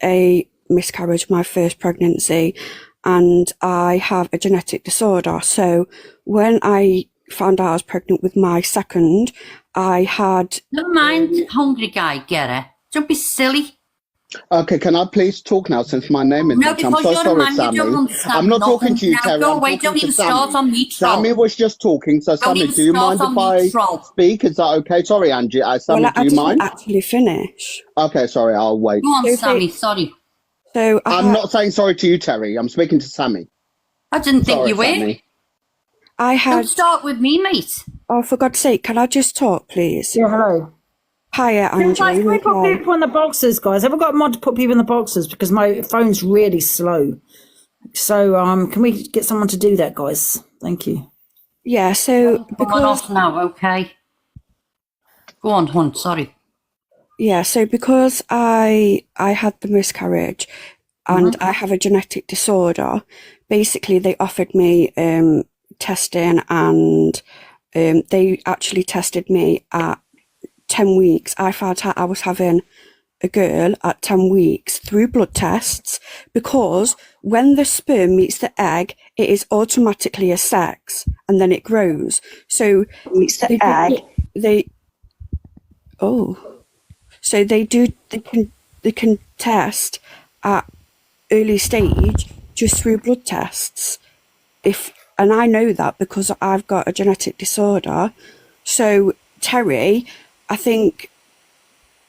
a miscarriage my first pregnancy, and I have a genetic disorder. So when I found out I was pregnant with my second, I had... Never mind, hungry guy, get it. Don't be silly. Okay, can I please talk now since my name is... No, because you're a man, you don't understand. I'm not talking to you, now Terry. Go I'm away, talking don't to even Sammy. start on me, troll. Sammy was just talking, so Sammy, do you mind if I speak? Is that okay? Sorry, Angie. Sammy, do you mind? I didn't actually finish. Okay, sorry, I'll wait. Go on, Sammy, sorry. So I'm not saying sorry to you, Terry. I'm speaking to Sammy. I didn't think you were. Sammy. Don't start with me, mate. Oh, for God's sake, can I just talk, please? Yeah, hello. Hiya, Angie. Can we put people in the boxes, guys? Have I got a mod to put people in the boxes? Because my phone's really slow. So, can we get someone to do that, guys? Thank you. Yeah, so because... off now, okay? Go on, Hunt, sorry. Yeah, so because I had the miscarriage and I have a genetic disorder, basically they offered me testing, and they actually tested me at 10 weeks. I found out I was having a girl at 10 weeks through blood tests, because when the sperm meets the egg, it is automatically a sex and then it grows. So meets the egg, so they can test at early stage just through blood tests. And I know that because I've got a genetic disorder. So Terry, I think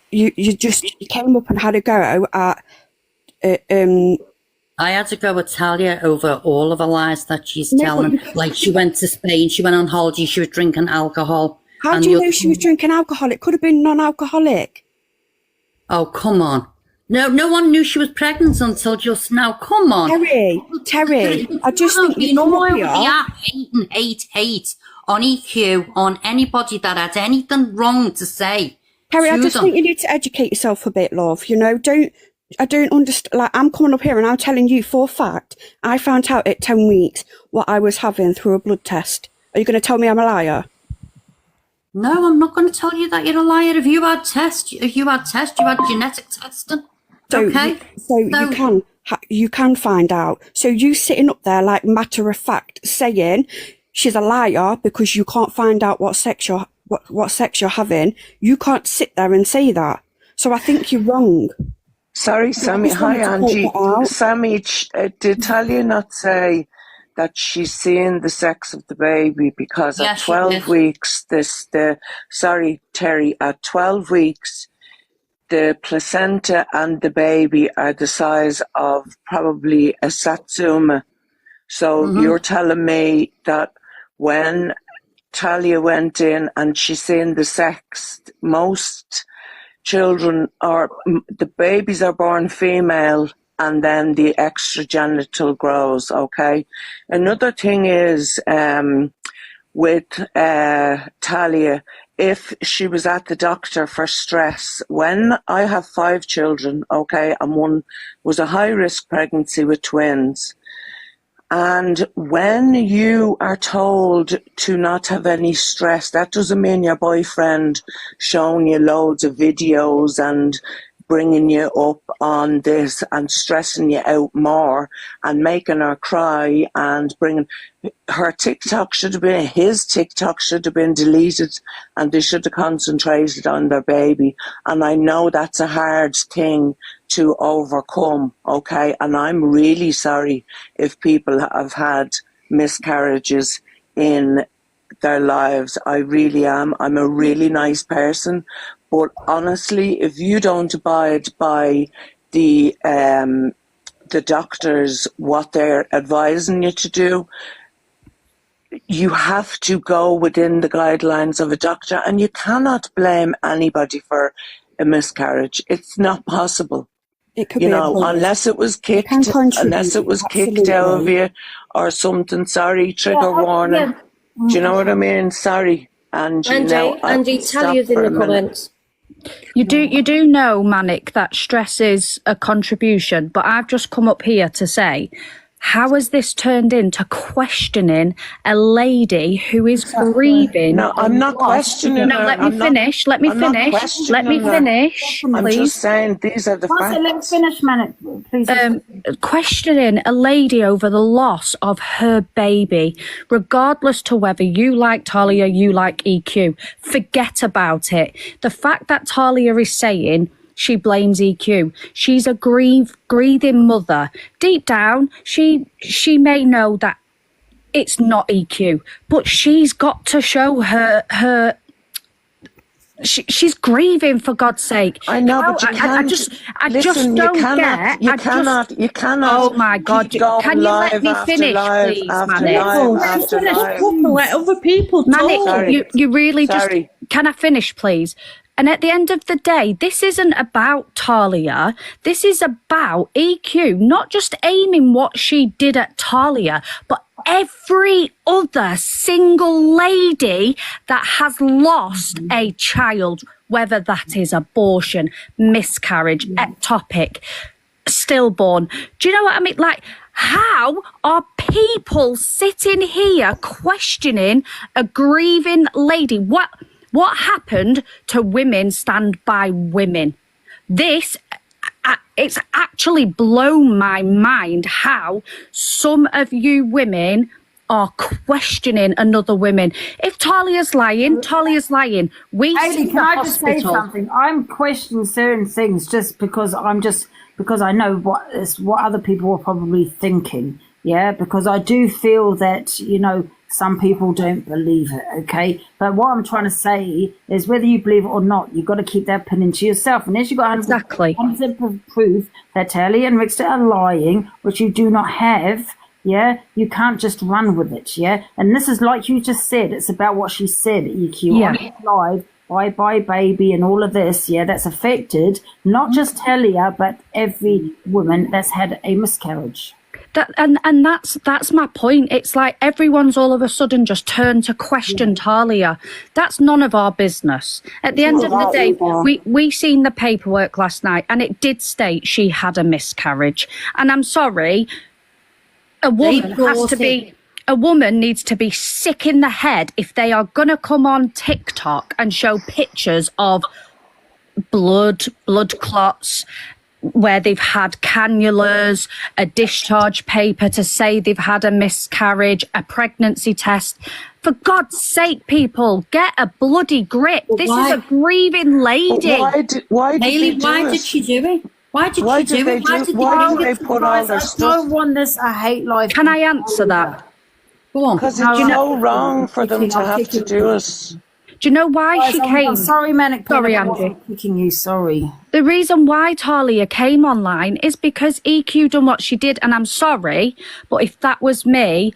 you came up and had a go at I had to go with Talia over all of the lies that she's telling. Like, she went to Spain, she went on holiday, she was drinking alcohol. How do you know she was drinking alcohol? It could have been non-alcoholic. Oh, come on. No one knew she was pregnant until just now. Come on. Terry, I just think you know why we are hate on EQ, on anybody that had anything wrong to say. Terry, I just think you need to educate yourself a bit, love. You know, I don't understand. Like, I'm coming up here and I'm telling you for a fact, I found out at 10 weeks what I was having through a blood test. Are you going to tell me I'm a liar? No, I'm not going to tell you that you're a liar. If you had genetic testing. Okay. You can find out. So you sitting up there like matter of fact saying she's a liar because you can't find out what sex you're having. You can't sit there and say that. So I think you're wrong. Sorry, Sammy. Hi, Angie. Sammy, did Talia not say that she's seeing the sex of the baby? Because at 12 weeks, sorry, Terry, at 12 weeks, the placenta and the baby are the size of probably a satsuma. So you're telling me that when Talia went in and she's seen the sex, most children the babies are born female and then the extragenital grows, okay? Another thing is with Talia, if she was at the doctor for stress, when I have 5 children, okay, and one was a high-risk pregnancy with twins, and when you are told to not have any stress, that doesn't mean your boyfriend showing you loads of videos and bringing you up on this and stressing you out more and making her cry and bringing her TikTok his TikTok should have been deleted, and they should have concentrated on their baby. And I know that's a hard thing to overcome, okay? And I'm really sorry if people have had miscarriages in their lives. I really am. I'm a really nice person. But honestly, if you don't abide by the doctors, what they're advising you to do, you have to go within the guidelines of a doctor, and you cannot blame anybody for a miscarriage. It's not possible. It could be unless it was kicked out of you or something. Sorry, trigger warning. Do you know what I mean? Sorry. And Angie, tell you in the comments. You do know, Manic, that stress is a contribution, but I've just come up here to say, how has this turned into questioning a lady who is grieving? No, I'm not questioning No, her. let me finish. Let me finish. Let me finish, I'm please. just saying these are the facts. Let me finish, man. Please. Questioning a lady over the loss of her baby, regardless to whether you like Talia, you like EQ, forget about it. The fact that Talia is saying she blames EQ, she's a grieving mother. Deep down, she may know that it's not EQ, but she's got to show her. She's grieving, for God's sake. I know, but you can't. I just don't get. You cannot. Oh my God! Can you let me finish, please, Manic? Let other people talk. Manic, you really just. Can I finish, please? And at the end of the day, this isn't about Talia. This is about EQ, not just aiming what she did at Talia, but every other single lady that has lost a child, whether that is abortion, miscarriage, ectopic, stillborn. Do you know what I mean? Like, how are people sitting here questioning a grieving lady? What happened to women stand by women? This, it's actually blown my mind how some of you women are questioning another woman. If Talia's lying, Talia's lying. Hayley, can I just say something? I'm questioning certain things just because I know what other people are probably thinking. Yeah, because I do feel that, some people don't believe it, okay? But what I'm trying to say is whether you believe it or not, you've got to keep that opinion to yourself. And as you've got 100% proof that Talia and Rickster are lying, which you do not have, yeah, you can't just run with it, yeah? And this is like you just said, it's about what she said, EQ, on live, bye baby and all of this, yeah, that's affected not just Talia, but every woman that's had a miscarriage. And that's my point. It's like everyone's all of a sudden just turned to question Talia. That's none of our business. At the end of the day, we seen the paperwork last night, and it did state she had a miscarriage. And I'm sorry, a woman needs to be sick in the head if they are gonna come on TikTok and show pictures of blood clots, where they've had cannulas, a discharge paper to say they've had a miscarriage, a pregnancy test. For God's sake, people, get a bloody grip. This is a grieving lady. Why did Hayley, why did she do it? Why did she do it? Why did they put all their stuff? I don't want this. I hate life. Can I answer that? Go on. Because it's so wrong for them to have to do it. Do you know why she came? I'm sorry, Manic. Sorry, Angie. Kicking you. Sorry. The reason why Talia came online is because EQ done what she did, and I'm sorry, but if that was me,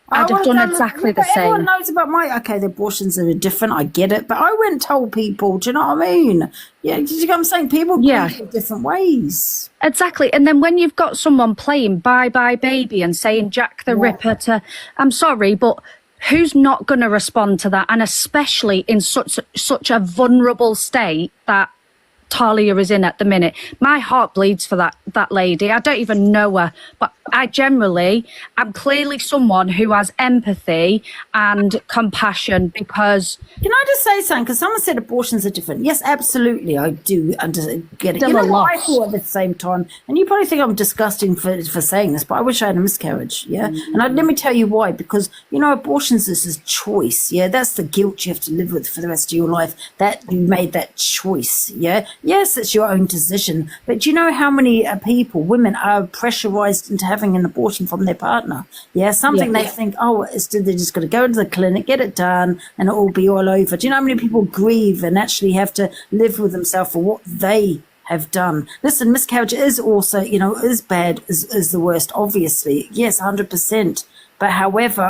I'd have done exactly the same. Everyone knows about the abortions are different. I get it, but I went and told people. Do you know what I mean? Yeah, do you know what I'm saying? People grieve in different ways. Exactly. And then when you've got someone playing Bye Bye Baby and saying Jack the Ripper to, I'm sorry, but who's not going to respond to that? And especially in such a vulnerable state that Talia is in at the minute. My heart bleeds for that lady. I don't even know her, but I'm clearly someone who has empathy and compassion because... Can I just say something? Because someone said abortions are different. Yes, absolutely, I do get it. I thought at the same time, and you probably think I'm disgusting for saying this, but I wish I had a miscarriage, yeah? And let me tell you why, because, abortions is a choice, yeah? That's the guilt you have to live with for the rest of your life, that you made that choice, yeah? Yes, it's your own decision, but do you know how many women are pressurized into having an abortion from their partner? Yeah, they think, they're just going to go to the clinic, get it done, and it'll be all over. Do you know how many people grieve and actually have to live with themselves for what they have done? Listen, miscarriage is also, is bad, is the worst, obviously. Yes, 100%. But however,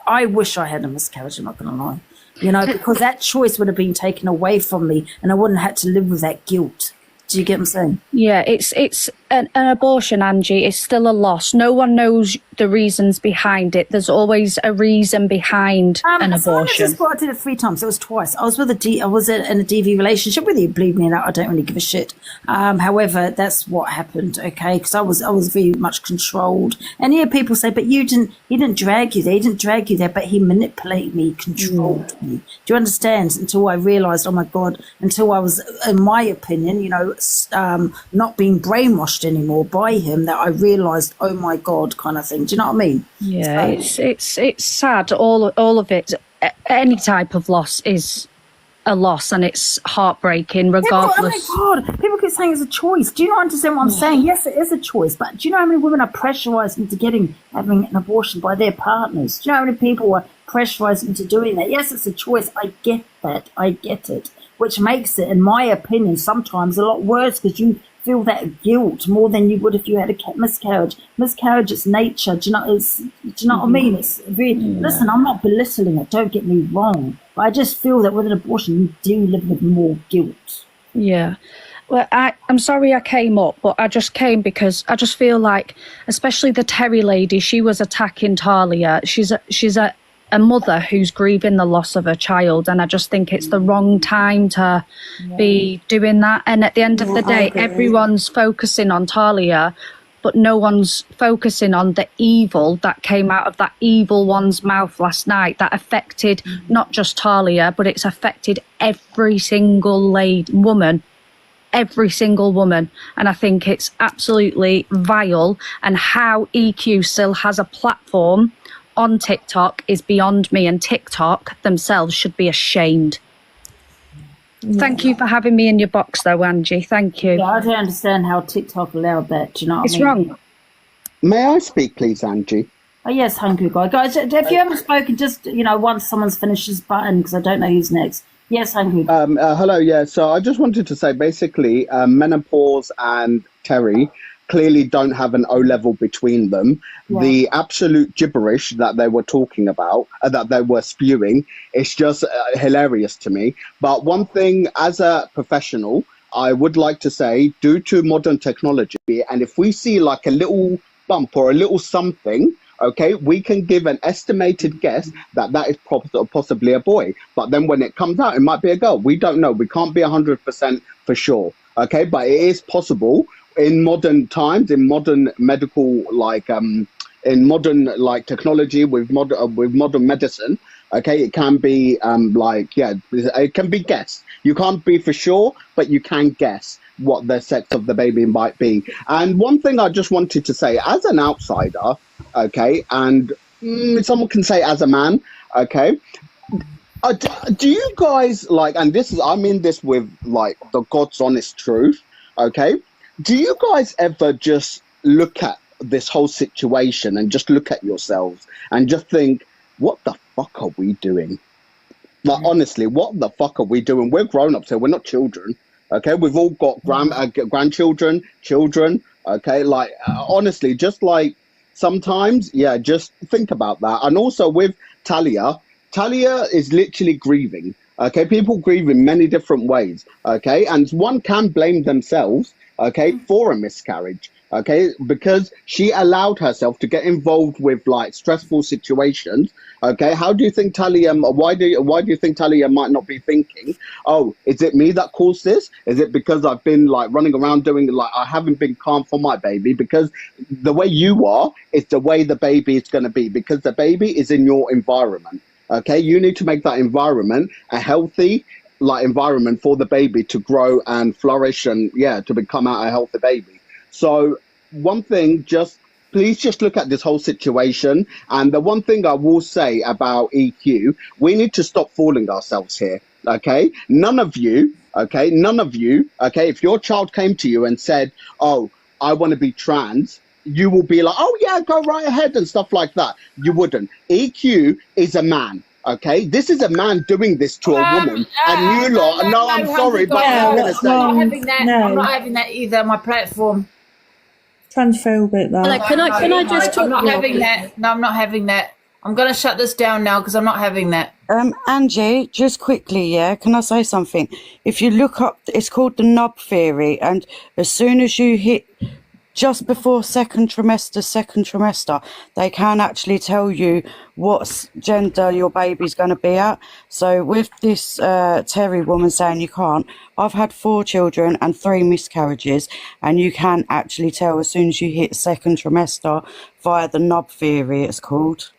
I wish I had a miscarriage, I'm not going to lie. Because that choice would have been taken away from me and I wouldn't have had to live with that guilt. Do you get what I'm saying? Yeah, it's an abortion, Angie. It's still a loss. No one knows the reasons behind it. There's always a reason behind an abortion. I did it 3 times. It was twice. I was in a DV relationship with you. Believe me, I don't really give a shit. However, that's what happened. Okay, because I was very much controlled. And here people say, but he didn't drag you there. He didn't drag you there, but he manipulated me, controlled me. Do you understand? Until I realised, oh my God, until I was, in my opinion, not being brainwashed anymore by him, that I realised, oh my God, kind of thing. Do you know what I mean? Yeah, it's sad. All of it. Any type of loss is a loss, and it's heartbreaking, regardless. People keep saying it's a choice. Do you not understand what I'm saying? Yes, it is a choice, but do you know how many women are pressurised into having an abortion by their partners? Do you know how many people are pressurised into doing that? Yes, it's a choice. I get that. I get it. Which makes it, in my opinion, sometimes a lot worse, because you feel that guilt more than you would if you had a miscarriage. Miscarriage is nature. Do you know what I mean? It's really, listen, I'm not belittling it. Don't get me wrong. But I just feel that with an abortion, you do live with more guilt. Yeah. Well, I'm sorry I came up, but I just came because I just feel like, especially the Terry lady, she was attacking Talia. She's a mother who's grieving the loss of her child, and I just think it's the wrong time to be doing that. And at the end of the day, everyone's focusing on Talia, but no one's focusing on the evil that came out of that evil one's mouth last night that affected not just Talia, but it's affected every single woman. Every single woman. And I think it's absolutely vile, and how EQ still has a platform on TikTok is beyond me, and TikTok themselves should be ashamed. Thank you for having me in your box though, Angie. Thank you. Yeah, I don't understand how TikTok allowed that. Do you know what it's I mean? wrong. May I speak, please, Angie? Oh, yes, Hungry Guy. Guys, if you haven't spoken, just, once someone's finished his button, because I don't know who's next. Yes, Hungry Guy. Hello, yeah. So I just wanted to say, basically, Menopause and Terry clearly don't have an O-level between them. Yeah. The absolute gibberish that they were talking about, that they were spewing, it's just hilarious to me. But one thing, as a professional, I would like to say, due to modern technology, and if we see like a little bump or a little something, okay, we can give an estimated guess that is possibly a boy. But then when it comes out, it might be a girl. We don't know. We can't be 100% for sure. Okay, but it is possible. In modern times, in modern medical, in modern technology, with modern medicine, okay, it can be it can be guessed. You can't be for sure, but you can guess what the sex of the baby might be. And one thing I just wanted to say, as an outsider, okay, and someone can say as a man, okay, do you guys and this is, I mean this with the God's honest truth, okay? Do you guys ever just look at this whole situation and just look at yourselves and just think, what the fuck are we doing? Honestly, what the fuck are we doing? We're grown-ups here. We're not children, okay? We've all got grandchildren, children, okay? Honestly, just sometimes, yeah, just think about that. And also with Talia is literally grieving, okay? People grieve in many different ways, okay? And one can blame themselves, okay, for a miscarriage, okay, because she allowed herself to get involved with stressful situations, okay. How do you think Talia, why do you think Talia might not be thinking, oh, is it me that caused this? Is it because I've been running around doing I haven't been calm for my baby? Because the way you are is the way the baby is going to be, because the baby is in your environment, okay. You need to make that environment a healthy environment for the baby to grow and flourish and to become a healthy baby. So one thing, please just look at this whole situation. And the one thing I will say about EQ, we need to stop fooling ourselves here, okay? None of you, okay, if your child came to you and said, oh, I want to be trans, you will be like, oh yeah, go right ahead and stuff like that. You wouldn't. EQ is a man. Okay, this is a man doing this to a woman, and you lot. No, I'm sorry, but I'm going to say, I'm not having that. I'm not having that either on my platform. Transphobic, that. Can I just talk? I'm not having that. No, I'm not having that. I'm going to shut this down now because I'm not having that. Angie, just quickly, yeah, can I say something? If you look up, it's called the knob theory, and as soon as you hit just before second trimester, they can actually tell you what gender your baby's going to be at. So with this Terry woman saying you can't, I've had 4 children and 3 miscarriages, and you can actually tell as soon as you hit second trimester via the knob theory, it's called.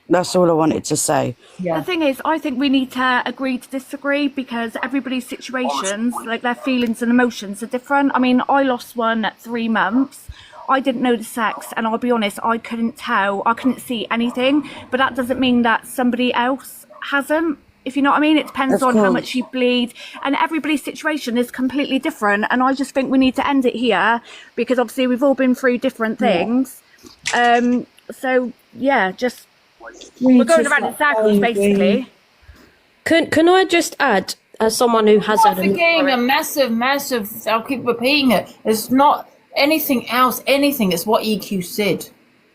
That's all I wanted to say. The thing is, I think we need to agree to disagree because everybody's situations, like their feelings and emotions are different. I mean, I lost one at 3 months. I didn't know the sex, and I'll be honest, I couldn't tell. I couldn't see anything, but that doesn't mean that somebody else hasn't. If you know what I mean, it depends on how much you bleed, and everybody's situation is completely different. And I just think we need to end it here because obviously we've all been through different things. So yeah, just. We're going around in circles, basically. Can I just add, as someone who has had a massive, I'll keep repeating it. It's not anything else, it's what EQ said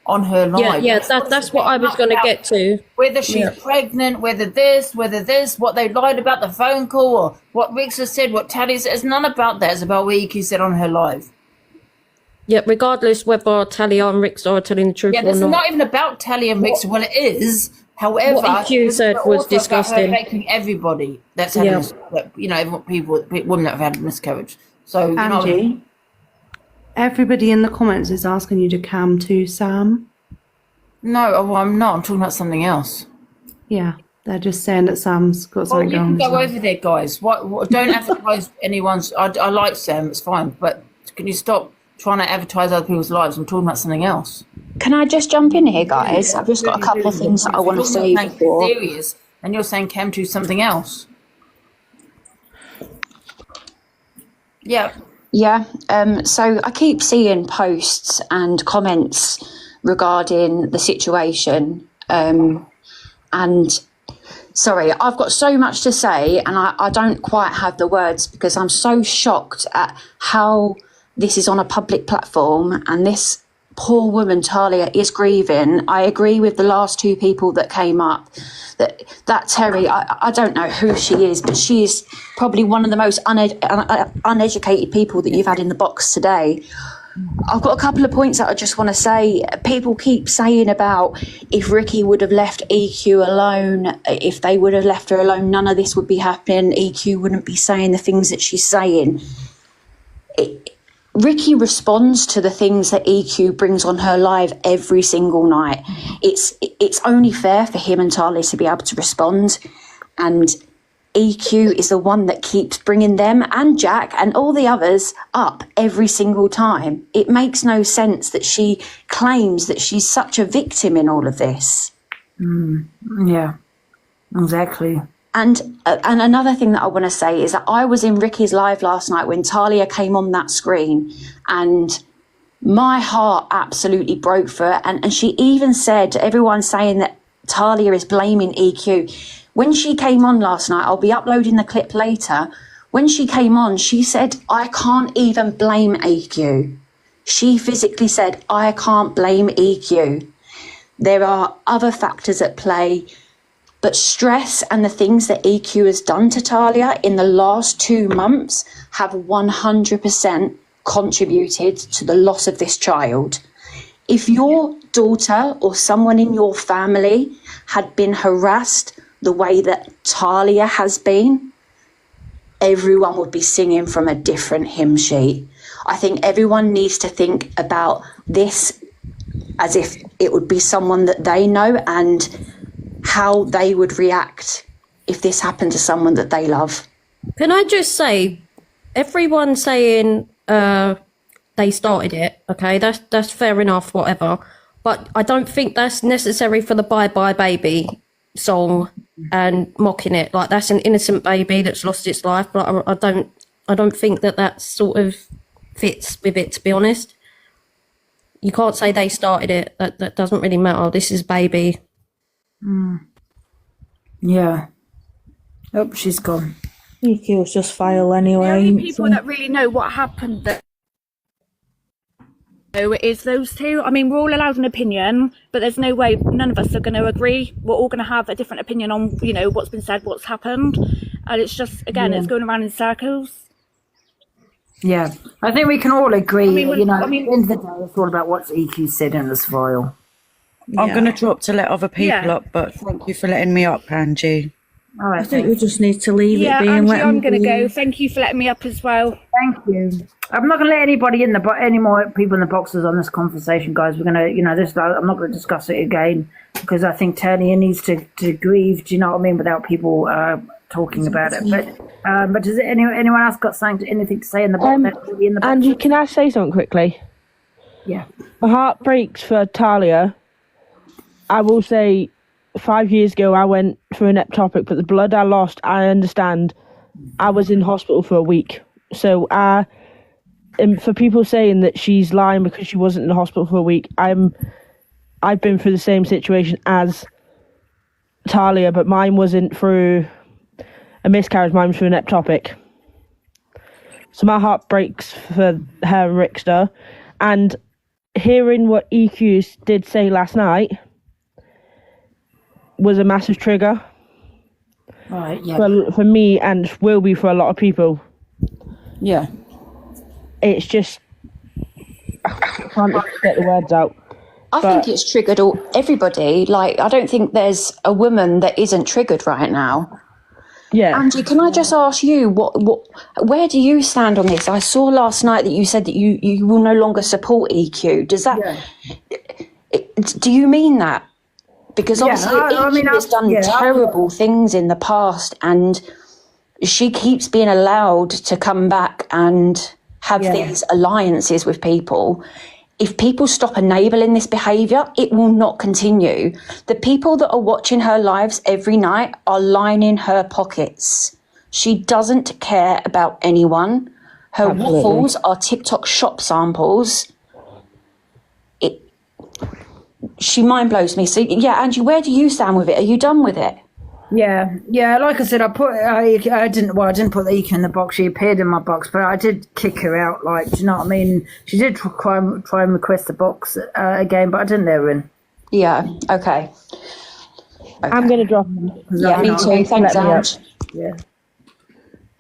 on her live. Yeah, that's what I was going to get to. Whether she's pregnant, whether this, what they lied about the phone call, or what Rix has said, what Tally said. It's none about that. It's about what EQ said on her live. Yeah, regardless whether Talia and Rix are telling the truth or not. Yeah, this is not even about Talia and Rix. Well, it is. However, what EQ said was disgusting. Affecting everybody that's having, women that have had a miscarriage. So, Angie, everybody in the comments is asking you to cam to Sam. No, I'm not. I'm talking about something else. Yeah, they're just saying that Sam's got something going on. You can go over there, guys. What? Don't advertise anyone's. I like Sam. It's fine, but can you stop trying to advertise other people's lives? I'm talking about something else. Can I just jump in here, guys? I've just got a couple of things that I want to say before. Serious, and you're saying cam to something else. Yeah. Yeah. So I keep seeing posts and comments regarding the situation. And sorry, I've got so much to say, and I don't quite have the words because I'm so shocked at how this is on a public platform and this poor woman, Talia, is grieving. I agree with the last 2 people that came up. That Terry, I don't know who she is, but she is probably one of the most uneducated people that you've had in the box today. I've got a couple of points that I just want to say. People keep saying about if Ricky would have left EQ alone, if they would have left her alone, none of this would be happening. EQ wouldn't be saying the things that she's saying. Ricky responds to the things that EQ brings on her live every single night. It's only fair for him and Talia to be able to respond, and EQ is the one that keeps bringing them and Jack and all the others up every single time. It makes no sense that she claims that she's such a victim in all of this. Yeah, exactly. And another thing that I want to say is that I was in Ricky's live last night when Talia came on that screen, and my heart absolutely broke for her. And she even said, everyone's saying that Talia is blaming EQ. When she came on last night, I'll be uploading the clip later. When she came on, she said, I can't even blame EQ. She physically said, I can't blame EQ. There are other factors at play. But stress and the things that EQ has done to Talia in the last 2 months have 100% contributed to the loss of this child. If your daughter or someone in your family had been harassed the way that Talia has been, everyone would be singing from a different hymn sheet. I think everyone needs to think about this as if it would be someone that they know and how they would react if this happened to someone that they love. Can I just say, everyone saying they started it, okay, that's fair enough, whatever. But I don't think that's necessary for the Bye Bye Baby song and mocking it. Like, that's an innocent baby that's lost its life, but I don't think that sort of fits with it, to be honest. You can't say they started it. That doesn't really matter. This is baby. Yeah. Oh, she's gone. EQ's just file anyway. The only people that really know what happened is those two. I mean, we're all allowed an opinion, but there's no way none of us are going to agree. We're all going to have a different opinion on, you know, what's been said, what's happened. And it's just, again, it's going around in circles. Yeah, I think we can all agree. At the end of the day, it's all about what's EQ said in this file. I'm going to drop to let other people up, but thank you for letting me up, Angie. All right, I think we just need to leave it be. Angie, I'm going to go. Thank you for letting me up as well. Thank you. I'm not going to let anybody in any more people in the boxes on this conversation, guys. We're going to, you know, I'm not going to discuss it again because I think Tanya needs to grieve. Do you know what I mean? Without people talking about it. But does anyone else got anything to say in the box? Angie, can I say something quickly? Yeah. My heart breaks for Talia. I will say 5 years ago I went through an ectopic, but the blood I lost, I understand. I was in hospital for a week. So for people saying that she's lying because she wasn't in the hospital for a week, I've been through the same situation as Talia, but mine wasn't through a miscarriage, mine was through an ectopic. So my heart breaks for her and Rickster. And hearing what EQ did say last night was a massive trigger for me, and will be for a lot of people. Yeah. It's just, I can't get the words out. I think it's triggered everybody. Like, I don't think there's a woman that isn't triggered right now. Yeah. Angie, can I just ask you, where do you stand on this? I saw last night that you said that you will no longer support EQ. Does that, do you mean that? Because obviously EQ has done terrible things in the past, and she keeps being allowed to come back and have these alliances with people. If people stop enabling this behaviour, it will not continue. The people that are watching her lives every night are lining her pockets. She doesn't care about anyone. Her waffles are TikTok shop samples. She mind blows me. So yeah, Angie, where do you stand with it? Are you done with it? Yeah. Like I said, I didn't put the EQ in the box. She appeared in my box, but I did kick her out. Like, do you know what I mean? She did try and request the box again, but I didn't let her in. Yeah. Okay. I'm gonna drop. Yeah, me too. Thanks, Ange. Yeah.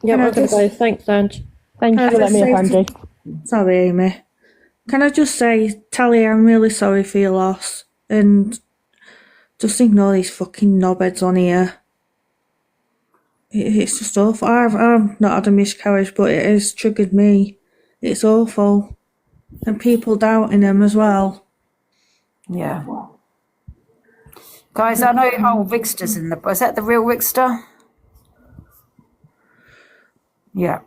Yeah, we're gonna go. Thanks, Ange. Thank you for letting me up, Angie. Sorry, Amy. Can I just say, Talia, I'm really sorry for your loss, and just ignore these fucking knobheads on here. It's just awful. I've not had a miscarriage, but it has triggered me. It's awful. And people doubting him as well. Yeah. Guys, I know Rickster's in is that the real Rickster? Yeah.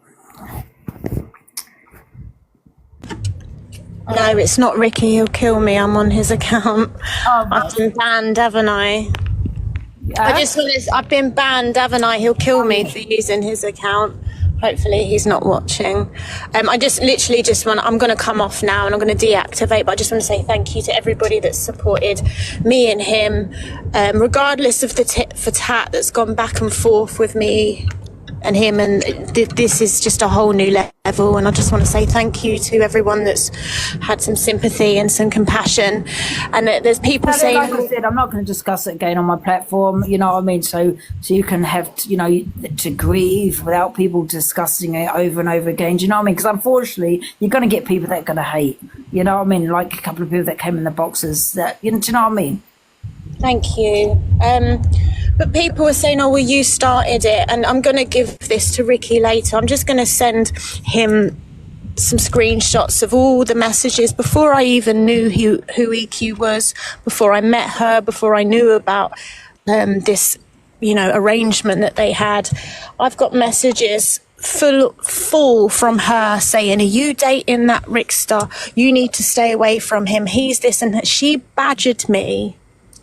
No, it's not Ricky. He'll kill me. I'm on his account. I've been banned, haven't I? I've been banned, haven't I? He'll kill me for using his account. Hopefully he's not watching. I'm going to come off now and I'm going to deactivate, but I just want to say thank you to everybody that's supported me and him, regardless of the tit for tat that's gone back and forth with me and him, and this is just a whole new level, and I just want to say thank you to everyone that's had some sympathy and some compassion. And there's people saying, like I said, I'm not going to discuss it again on my platform, you know what I mean, so you can have to grieve without people discussing it over and over again, do you know what I mean? Because unfortunately you're going to get people that are going to hate, you know what I mean, like a couple of people that came in the boxes that, do you know what I mean? Thank you. But people were saying, oh, well, you started it. And I'm going to give this to Ricky later. I'm just going to send him some screenshots of all the messages before I even knew who EQ was, before I met her, before I knew about this, arrangement that they had. I've got messages full from her saying, are you dating that Rickster? You need to stay away from him. He's this. And she badgered me.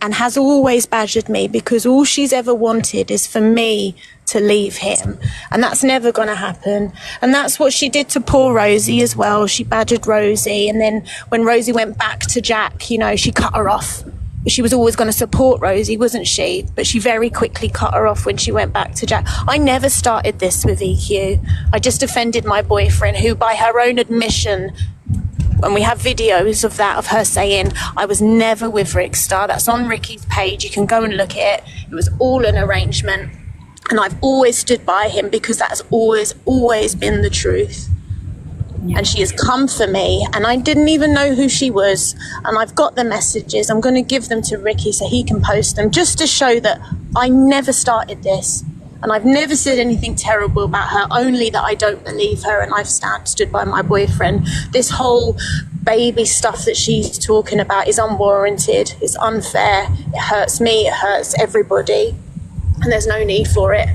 And has always badgered me, because all she's ever wanted is for me to leave him. And that's never going to happen. And that's what she did to poor Rosie as well. She badgered Rosie. And then when Rosie went back to Jack, she cut her off. She was always going to support Rosie, wasn't she? But she very quickly cut her off when she went back to Jack. I never started this with EQ. I just offended my boyfriend, who by her own admission And we have videos of that, of her saying, I was never with Rick Starr. That's on Ricky's page. You can go and look at it. It was all an arrangement. And I've always stood by him because that's always been the truth. And she has come for me, and I didn't even know who she was. And I've got the messages. I'm going to give them to Ricky so he can post them, just to show that I never started this. And I've never said anything terrible about her, only that I don't believe her, and I've stood by my boyfriend. This whole baby stuff that she's talking about is unwarranted. It's unfair. It hurts me. It hurts everybody. And there's no need for it.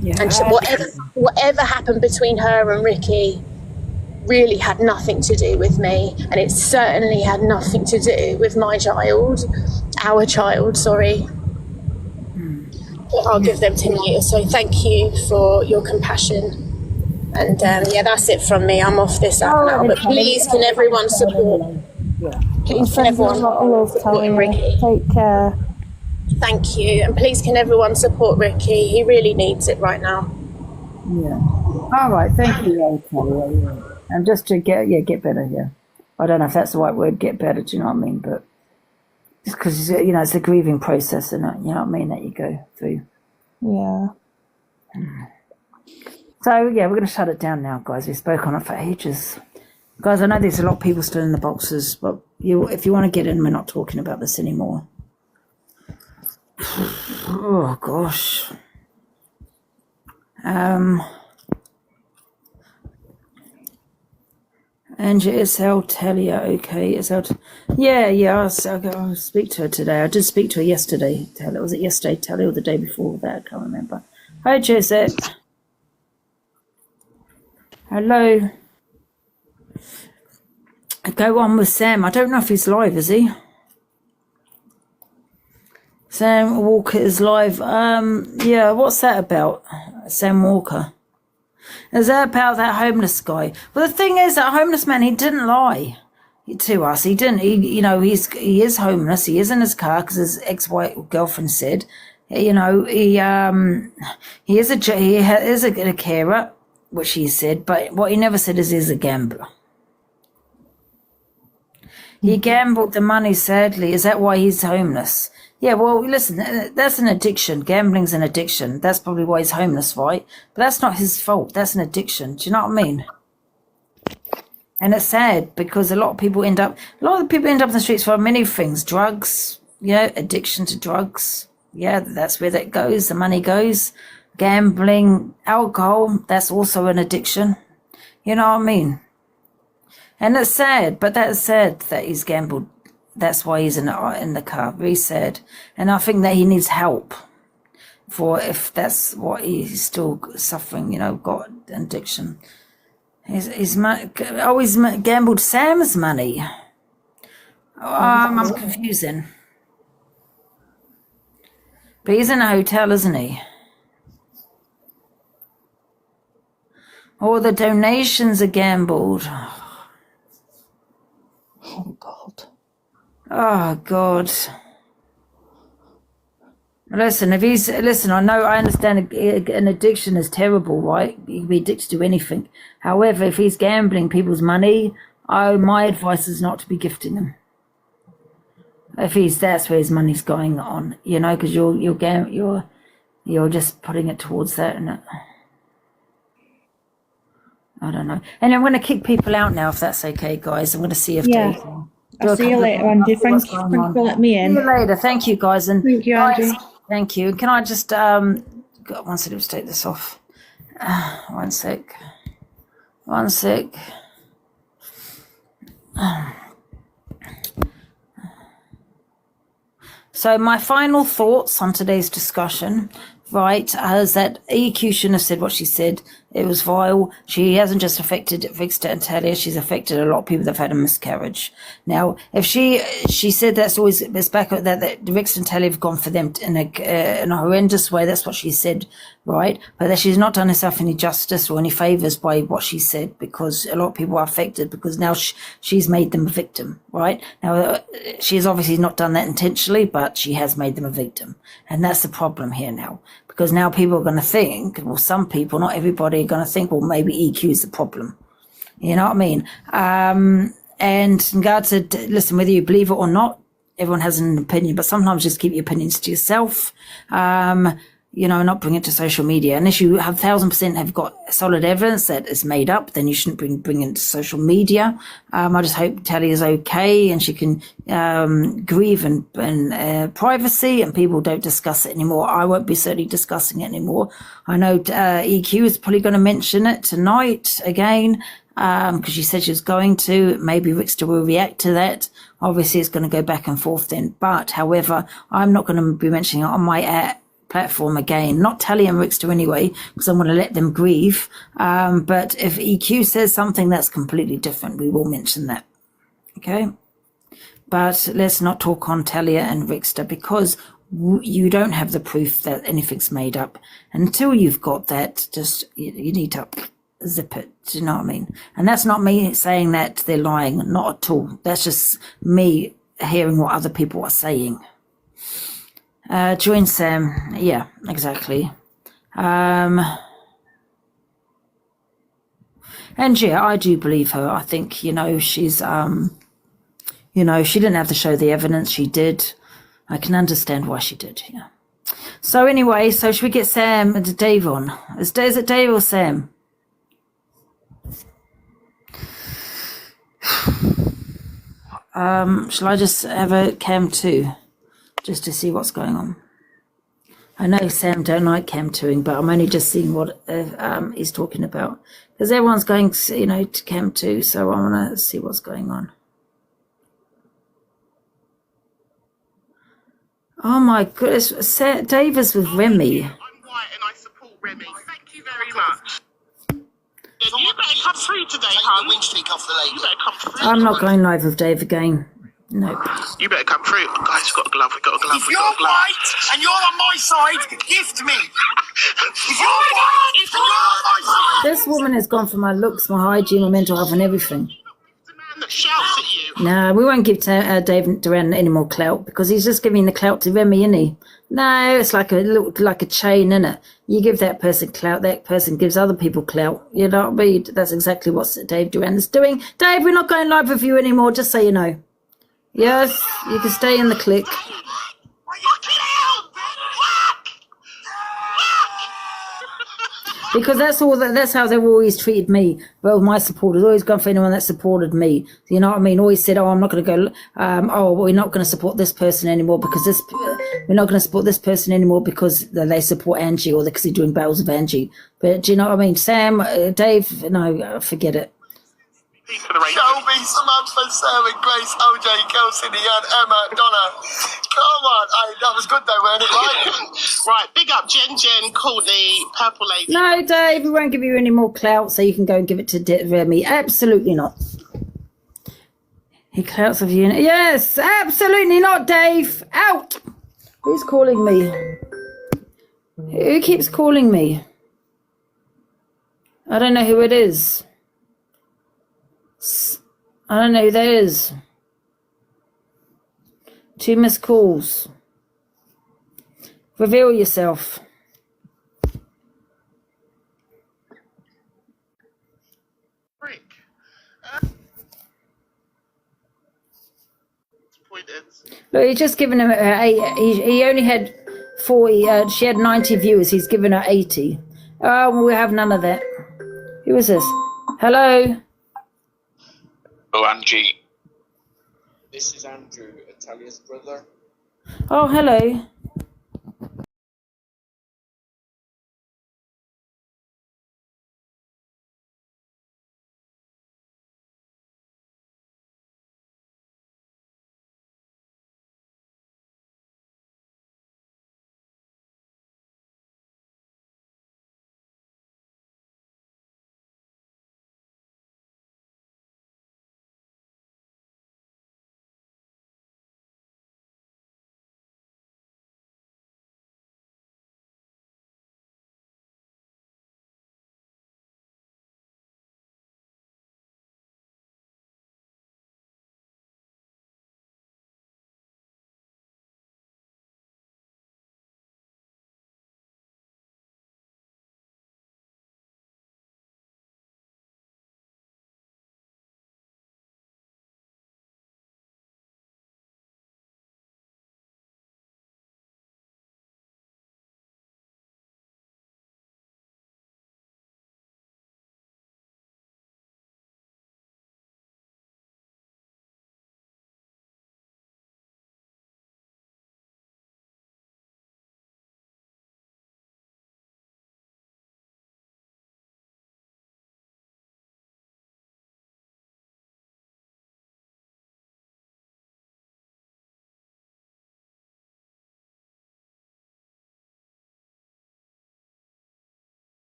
Yeah. And whatever happened between her and Ricky really had nothing to do with me, and it certainly had nothing to do with our child, sorry. I'll give them to you. So thank you for your compassion. And that's it from me. I'm off this app now, but please can everyone support? Please can everyone support Ricky? Take care. Thank you, and please can everyone support Ricky? He really needs it right now. Yeah. All right. Thank you, Kelly. And just to get better. Yeah. I don't know if that's the right word. Get better. Do you know what I mean? But just because it's a grieving process, and you know what I mean, that you go through. Yeah. So we're going to shut it down now, guys. We spoke on it for ages, guys. I know there's a lot of people still in the boxes, but if you want to get in, we're not talking about this anymore. Oh gosh. Angie, SL Talia, okay. I'll speak to her today. I did speak to her yesterday. Was it yesterday, Talia, or the day before that? I can't remember. Hi, Josette. Hello. Go on with Sam. I don't know if he's live, is he? Sam Walker is live. What's that about? Sam Walker. Is that about that homeless guy? Well, the thing is, that homeless man, he didn't lie to us. He didn't. He is homeless. He is in his car because his ex-wife girlfriend said, he is a carer, which he said. But what he never said is he's a gambler. He gambled the money. Sadly, is that why he's homeless? Yeah, well, listen, that's an addiction. Gambling's an addiction. That's probably why he's homeless, right? But that's not his fault. That's an addiction. Do you know what I mean? And it's sad because a lot of the people end up in the streets for many things. Drugs, addiction to drugs. Yeah, that's where that goes. The money goes. Gambling, alcohol, that's also an addiction. You know what I mean? And it's sad, but that's sad that he's gambled. That's why he's in the car. Very sad. And I think that he needs help if that's what he's still suffering, got an addiction. He's gambled Sam's money. I'm confusing. But he's in a hotel, isn't he? All the donations are gambled. Oh, God. Oh, God. Listen, I understand an addiction is terrible, right? You can be addicted to anything. However, if he's gambling people's money, my advice is not to be gifting him. If that's where his money's going on, because you're just putting it towards that, and I don't know. And I'm going to kick people out now, if that's okay, guys. I'm going to see if I'll see you later, Angie. Thank you for letting me in. See you later. Thank you, guys. And thank you, Angie. Thank you. Can I just one second, let's take this off. One sec. So my final thoughts on today's discussion, right, is that EQ shouldn't have said what she said. It was vile. She hasn't just affected Vixter and Talia, she's affected a lot of people that have had a miscarriage. Now, if she said that's always, it's back that Vixter and Talia have gone for them in a horrendous way. That's what she said, right? But that she's not done herself any justice or any favors by what she said, because a lot of people are affected because now she's made them a victim, right? Now, she's obviously not done that intentionally, but she has made them a victim. And that's the problem here now. Because now people are going to think, well, some people, not everybody, are going to think, well, maybe EQ is the problem. You know what I mean? And God said, listen, whether you believe it or not, everyone has an opinion, but sometimes just keep your opinions to yourself. Not bring it to social media. Unless you have 1,000% have got solid evidence that is made up, then you shouldn't bring it to social media. I just hope Tally is okay and she can grieve in privacy and people don't discuss it anymore. I won't be certainly discussing it anymore. I know EQ is probably going to mention it tonight again because she said she was going to. Maybe Rickster will react to that. Obviously, it's going to go back and forth then. But, however, I'm not going to be mentioning it on my platform again, not Tally and Rickster anyway, because I'm going to let them grieve. But if EQ says something that's completely different, we will mention that. Okay? But let's not talk on Talia and Rickster because you don't have the proof that anything's made up. Until you've got that, just you need to zip it. Do you know what I mean? And that's not me saying that they're lying, not at all. That's just me hearing what other people are saying. Join Sam. Yeah, exactly. And yeah, I do believe her. I think, she's, she didn't have to show the evidence. She did. I can understand why she did. Yeah. So anyway, should we get Sam and Dave on? Is it Dave or Sam? Shall I just have a cam 2 just to see what's going on? I know Sam don't like cam 2ing, but I'm only just seeing what he's talking about because everyone's going, to cam 2, so I want to see what's going on. Oh my goodness, Dave is with Remy. I'm white and I support Remy. Thank you very much. Yeah, you better come through today, hon. You better come through. I'm not going live with Dave again. Nope. You better come through. Guys, we've got a glove. We've got a glove. If you're white and you're on my side, gift me. If you're white and you're on my side. This woman has gone for my looks, my hygiene, my mental health and everything. The man that shouts at you. No, we won't give Dave Duran any more clout because he's just giving the clout to Remy, isn't he? No, it's like a chain, isn't it? You give that person clout, that person gives other people clout. You know what I mean? That's exactly what Dave Duran is doing. Dave, we're not going live with you anymore, just so you know. Yes, you can stay in the clique. Because that's how they've always treated me. Well, my supporters always gone for anyone that supported me. You know what I mean? Always said, I'm not going to go, we're not going to support this person anymore because we're not going to support this person anymore because they support Angie or because they're doing battles of Angie. But do you know what I mean? Sam, Dave, no, forget it. Shelby, Samantha, Sarah, Grace, OJ, Kelsey, Leanne, Emma, Donna. Come on. That was good though, weren't it? Right, big up Jen, Courtney, Purple Lady. No, Dave, we won't give you any more clout so you can go and give it to Remy. Absolutely not. He clouts of you. Yes, absolutely not, Dave. Out. Who's calling me? Who keeps calling me? I don't know who it is. I don't know who that is. 2 missed calls. Reveal yourself. Rick. Look, he's just given him 8. He only had 40. She had 90 viewers. He's given her 80. Oh, well, we have none of that. Who is this? Hello? Oh, Angie. This is Andrew, Italia's brother. Oh, hello.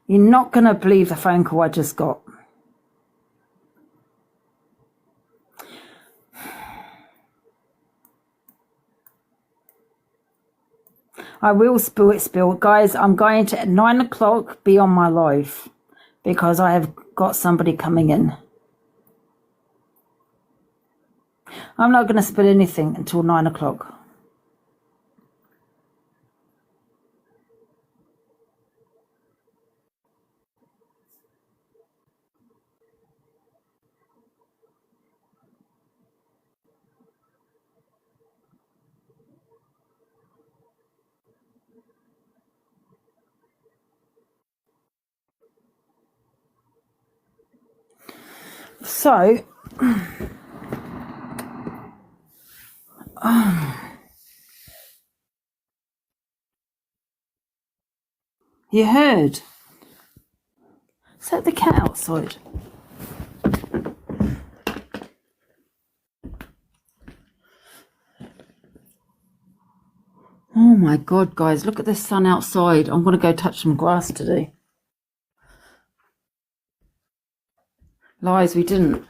You're not going to believe the phone call I just got. I will spill. Guys, I'm going to, at 9 o'clock, be on my live because I have got somebody coming in. I'm not going to spill anything until 9 o'clock. So, you heard? Is that the cat outside? Oh my God, guys, look at the sun outside. I'm going to go touch some grass today. Lies, we didn't.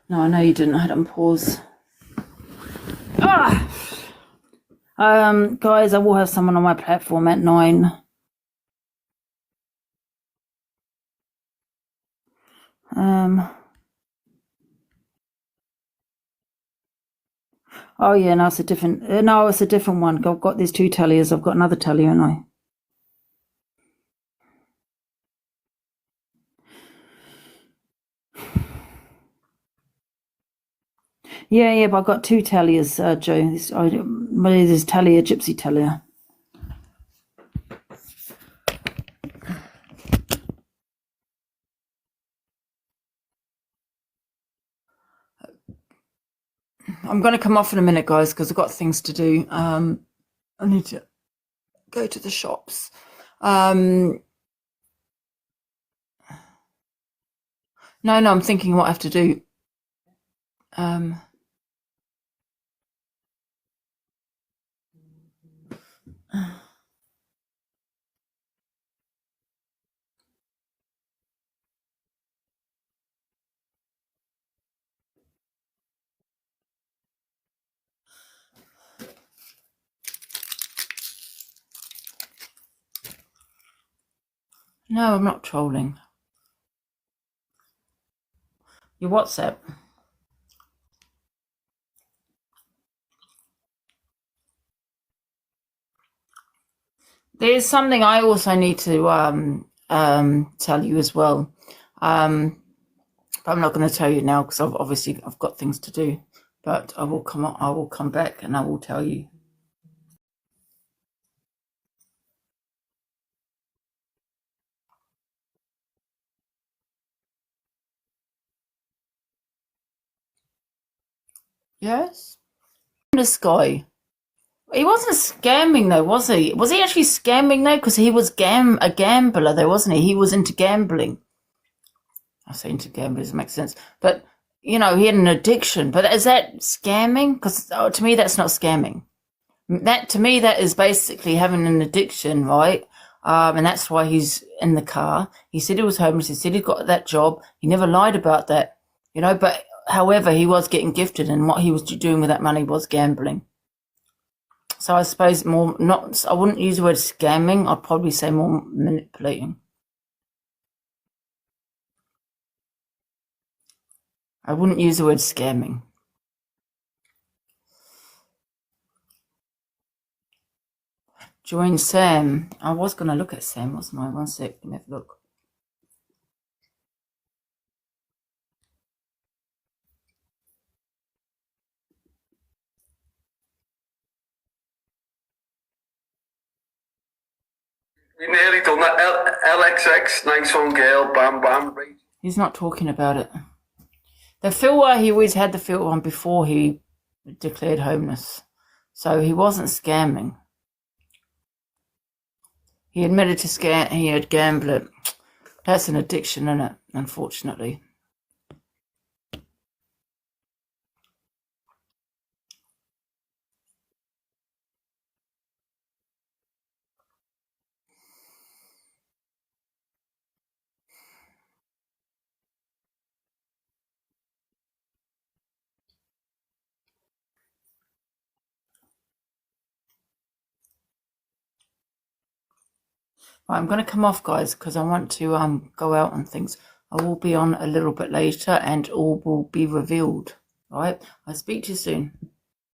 No, I know you didn't. I had it on pause. Guys, I will have someone on my platform at 9. Oh yeah, no, it's a different. No, it's a different one. I've got these 2 telliers. I've got another tellier, and I. Yeah, but I've got 2 telliers, Joe. This tellier, gypsy tellier. I'm going to come off in a minute, guys, because I've got things to do. I need to go to the shops. No, I'm thinking what I have to do. No, I'm not trolling. Your WhatsApp. There's something I also need to tell you as well. But I'm not going to tell you now because I've got things to do. But I will come back and I will tell you. Yes. This guy. He wasn't scamming though, was he? Was he actually scamming though? Because he was a gambler though, wasn't he? He was into gambling. I say into gambling doesn't make sense. But, you know, he had an addiction. But is that scamming? Because to me, that's not scamming. To me, that is basically having an addiction, right? And that's why he's in the car. He said he was homeless. He said he got that job. He never lied about that, you know. But however, he was getting gifted, and what he was doing with that money was gambling. So I suppose I wouldn't use the word scamming. I'd probably say more manipulating. I wouldn't use the word scamming. Join Sam. I was going to look at Sam, wasn't I? 1 sec. Let me have a look. We nearly done that. LXX, nice one, girl. Bam, bam. He's not talking about it. The filter, he always had the filter on before he declared homeless. So he wasn't scamming. He admitted to he had gambled. That's an addiction, isn't it? Unfortunately. Right, I'm going to come off, guys, because I want to go out and things. I will be on a little bit later and all will be revealed. All right, I'll speak to you soon.